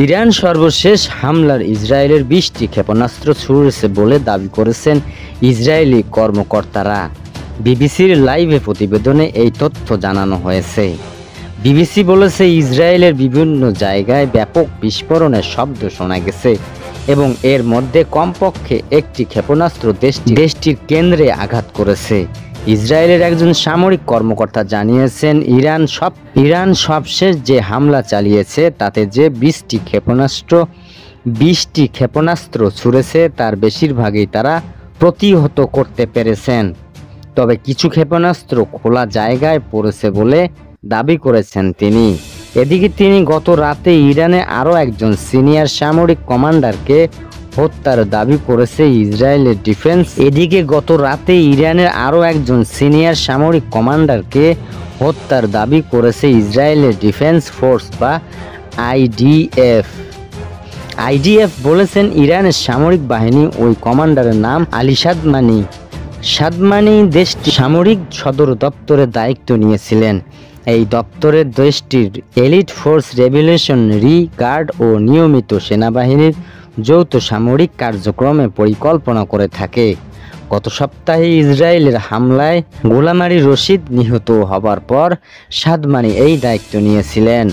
Iran সর্বশেষ হামলার ইসরায়েলের 20টি ক্ষেপণাস্ত্র ছুড়েছে বলে দাবি করেছেন ইসরায়েলি কর্মকর্তারা। বিবিসির লাইভে প্রতিবেদনে এই তথ্য জানানো হয়েছে। বিবিসি বলেছে, ইসরায়েলের বিভিন্ন জায়গায় ব্যাপক বিস্ফোরণের শব্দ শোনা গেছে এবং এর মধ্যে কমপক্ষে একটি ক্ষেপণাস্ত্র দেশটির কেন্দ্রে আঘাত করেছে। ইসরায়েলের একজন সামরিক কর্মকর্তা জানিয়েছেন, ইরান সবশেষ যে হামলা চালিয়েছে তাতে যে 20টি ক্ষেপণাস্ত্র ছুড়েছে তার বেশিরভাগই তারা প্রতিহত করতে পেরেছেন। তবে কিছু ক্ষেপণাস্ত্র খোলা জায়গায় পড়েছে বলে দাবি করেছেন তিনি। এদিকে তিনি গত রাতে ইরানে আরও একজন সিনিয়র সামরিক কমান্ডারকে হত্যার দাবি করেছে ইসরায়েলের ডিফেন্স। এদিকে গত রাতে ইরানের আরও একজন সিনিয়র সামরিক কমান্ডারকে হত্যার দাবি করেছে ইসরায়েলের ডিফেন্স ফোর্স বা আইডিএফ বলেছেন, ইরানের সামরিক বাহিনী ওই কমান্ডারের নাম আলী সাদমানি দেশটির সামরিক সদর দপ্তরের দায়িত্ব নিয়েছিলেন। এই দপ্তরে দেশটির এলিট ফোর্স, রেভলিউশনারি গার্ড ও নিয়মিত সেনাবাহিনীর যৌথ সামরিক কার্যক্রমে পরিকল্পনা করে থাকে। গত সপ্তাহে ইসরায়েলের হামলায় গোলাম আলী রশিদ নিহত হবার পর সাদমানি এই দায়িত্ব নিয়েছিলেন।